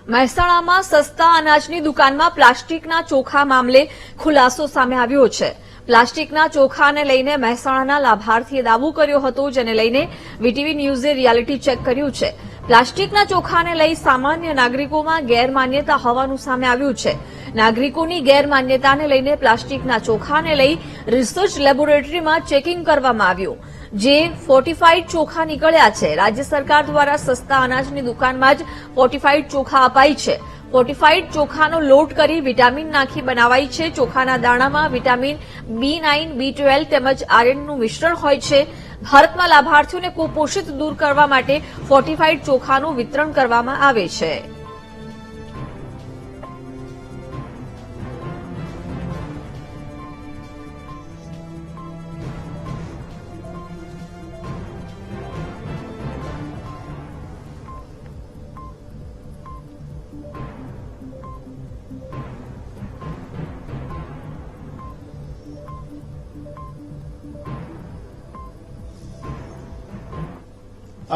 મહેસાણામાં સસ્તા અનાજની દુકાનમાં પ્લાસ્ટિકના ચોખા મામલે ખુલાસો સામે આવ્યો છે। પ્લાસ્ટિકના ચોખાને લઈને મહેસાણાના લાભાર્થીએ દાવો કર્યો હતો, જેને લઈને વીટીવી ન્યૂઝે રિયાલિટી ચેક કર્યું છે। પ્લાસ્ટિકના ચોખાને લઈ સામાન્ય નાગરિકોમાં ગેરમાન્યતા હોવાનું સામે આવ્યું છે। નાગરિકોની ગેરમાન્યતાને લઈને પ્લાસ્ટિકના ચોખાને લઈ રિસર્ચ લેબોરેટરીમાં ચેકિંગ કરવામાં આવ્યું, જે ફોર્ટિફાઈડ ચોખા નીકળ્યા છે। રાજ્ય સરકાર દ્વારા સસ્તા અનાજની દુકાનમાં જ ફોર્ટિફાઈડ ચોખા અપાય છે। ફોર્ટિફાઈડ ચોખાનો લોટ કરી વિટામિન નાખી બનાવાય છે। ચોખાના દાણામાં વિટામિન B9, B12 તેમજ આયર્નનું મિશ્રણ હોય છે। ભારતમાં લાભાર્થીઓને કુપોષિત દૂર કરવા માટે ફોર્ટિફાઈડ ચોખાનું વિતરણ કરવામાં આવે છે।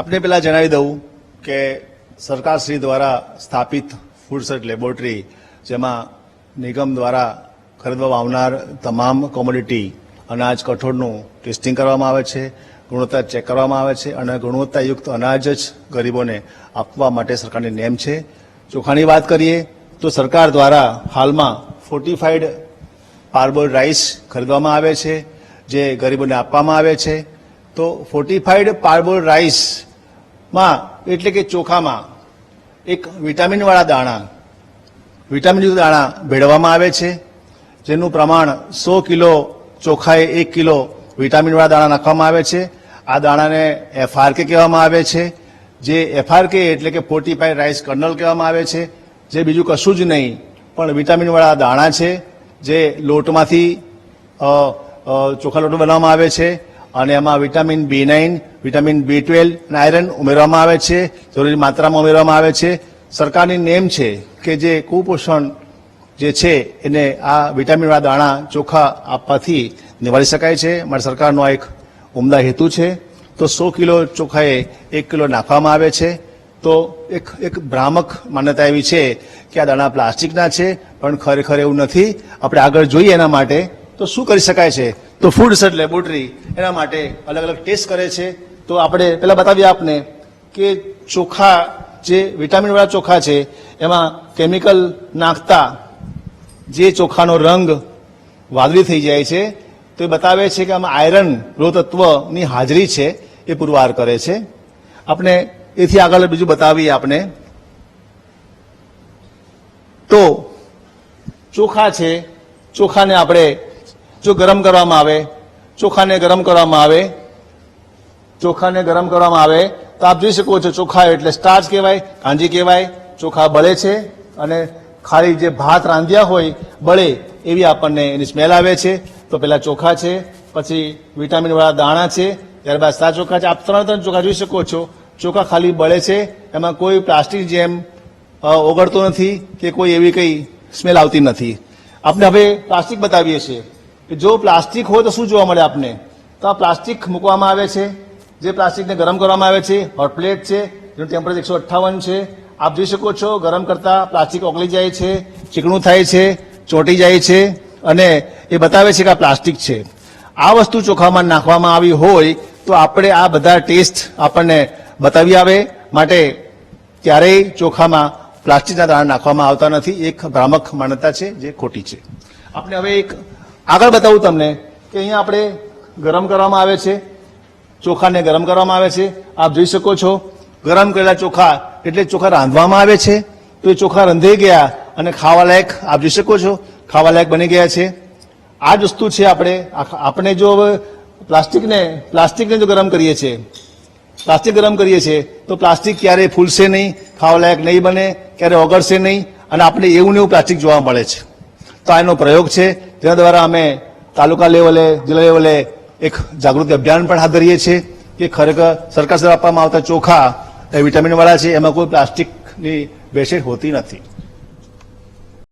આપને પહેલા જણાવી દઉં કે સરકારશ્રી દ્વારા સ્થાપિત ફૂડ રિસર્ચ લેબોરેટરી, જેમાં નિગમ દ્વારા ખરીદવામાં આવનાર તમામ કોમોડિટી અનાજ કઠોળનું ટેસ્ટિંગ કરવામાં આવે છે, ગુણવત્તા ચેક કરવામાં આવે છે અને ગુણવત્તાયુક્ત અનાજ જ ગરીબોને આપવા માટે સરકારની નેમ છે। ચોખાની વાત કરીએ તો સરકાર દ્વારા હાલમાં ફોર્ટિફાઈડ પાર્બોઇલ્ડ રાઈસ ખરીદવામાં આવે છે, જે ગરીબોને આપવામાં આવે છે। તો ફોર્ટિફાઈડ પાર્બોઇલ્ડ રાઈસમાં એટલે કે ચોખામાં એક વિટામિનવાળા દાણા, વિટામિનયુક્ત દાણા ભેળવવામાં આવે છે, જેનું પ્રમાણ 100 કિલો ચોખાએ 1 કિલો વિટામિનવાળા દાણા નાખવામાં આવે છે। આ દાણાને FRK કહેવામાં આવે છે, જે FRK એટલે કે ફોર્ટિફાઈડ રાઈસ કર્નલ કહેવામાં આવે છે, જે બીજું કશું જ નહીં પણ વિટામિનવાળા દાણા છે, જે લોટમાંથી ચોખા લોટ બનાવવામાં આવે છે અને એમાં વિટામિન B9, વિટામિન B12 અને આયરન ઉમેરવામાં આવે છે, જરૂરી માત્રામાં ઉમેરવામાં આવે છે। સરકારની નેમ છે કે જે કુપોષણ જે છે એને આ વિટામિનવાળા દાણા ચોખા આપવાથી નિવારી શકાય છે। મારી સરકારનો આ એક ઉમદા હેતુ છે। તો 100 કિલો ચોખાએ 1 કિલો નાખવામાં આવે છે। તો એક ભ્રામક માન્યતા એવી છે કે આ દાણા પ્લાસ્ટિકના છે, પણ ખરેખર એવું નથી। આપણે આગળ જોઈએ એના માટે તો શું કરી શકાય છે, તો ફૂડ રિસર્ચ લેબોરેટરી એના માટે અલગ અલગ ટેસ્ટ કરે છે। તો આપણે પહેલા બતાવીએ આપને કે ચોખા જે વિટામિનવાળા ચોખા છે એમાં કેમિકલ નાખતા જે ચોખાનો રંગ વાદળી થઈ જાય છે, તો એ બતાવે છે કે આમાં આયરન લોહ તત્વની હાજરી છે, એ પુરવાર કરે છે। આપણે એથી આગળ બીજું બતાવીએ આપને તો ચોખા છે, ચોખાને આપણે જો ગરમ કરવામાં આવે, ચોખાને ગરમ કરવામાં આવે તો આપ જોઈ શકો છો ચોખા એટલે સ્ટાર્ચ કહેવાય, કાંજી કહેવાય। ચોખા બળે છે અને ખાલી જે ભાત રાંધ્યા હોય બળે એવી આપણને એની સ્મેલ આવે છે। તો પેલા ચોખા છે, પછી વિટામિન વાળા દાણા છે, ત્યારબાદ સાચા ચોખા છે। આપ ત્રણ ચોખા જોઈ શકો છો। ચોખા ખાલી બળે છે, એમાં કોઈ પ્લાસ્ટિક જેમ ઓગળતો નથી કે કોઈ એવી કઈ સ્મેલ આવતી નથી। આપણે હવે પ્લાસ્ટિક બતાવીએ છીએ કે જો પ્લાસ્ટિક હોય તો શું જોવા મળે આપને, તો આ પ્લાસ્ટિક મૂકવામાં આવે છે, જે પ્લાસ્ટિકને ગરમ કરવામાં આવે છે, હોટ પ્લેટ છે જેનું ટેમ્પરેચર 158 છે। આપ જોઈ શકો છો ગરમ કરતા પ્લાસ્ટિક ઓગળી જાય છે, ચીકણું થાય છે, ચોંટી જાય છે અને એ બતાવે છે કે આ પ્લાસ્ટિક છે। આ વસ્તુ ચોખામાં નાખવામાં આવી હોય તો આપણે આ બધા ટેસ્ટ આપણને બતાવી આવે, માટે ક્યારેય ચોખામાં પ્લાસ્ટિકના દાણા નાખવામાં આવતા નથી। એક ભ્રામક માન્યતા છે જે ખોટી છે। આપણે હવે એક આગળ બતાવું તમને કે અહીંયા આપણે ગરમ કરવામાં આવે છે, ચોખાને ગરમ કરવામાં આવે છે। આપ જોઈ શકો છો ગરમ કરેલા ચોખા એટલે ચોખા રાંધવામાં આવે છે, તો એ ચોખા રંધાઈ ગયા અને ખાવા લાયક આપ જોઈ શકો છો ખાવા લાયક બની ગયા છે। આ જ વસ્તુ છે। આપણે જો હવે પ્લાસ્ટિકને જો ગરમ કરીએ છીએ, પ્લાસ્ટિક ગરમ કરીએ છીએ તો પ્લાસ્ટિક ક્યારેય ફૂલશે નહીં, ખાવા લાયક નહીં બને, ક્યારેય ઓગળશે નહીં અને આપણે એવું ને એવું પ્લાસ્ટિક જોવા મળે છે। તો આ એનો પ્રયોગ છે, જેના દ્વારા અમે તાલુકા લેવલે, જિલ્લા લેવલે એક જાગૃતિ અભિયાન પણ હાથ ધરીએ છીએ કે ખરેખર સરકાર દ્વારા આપવામાં આવતા ચોખા એ વિટામિનવાળા છે, એમાં કોઈ પ્લાસ્ટિકની ભેળસેળ હોતી નથી।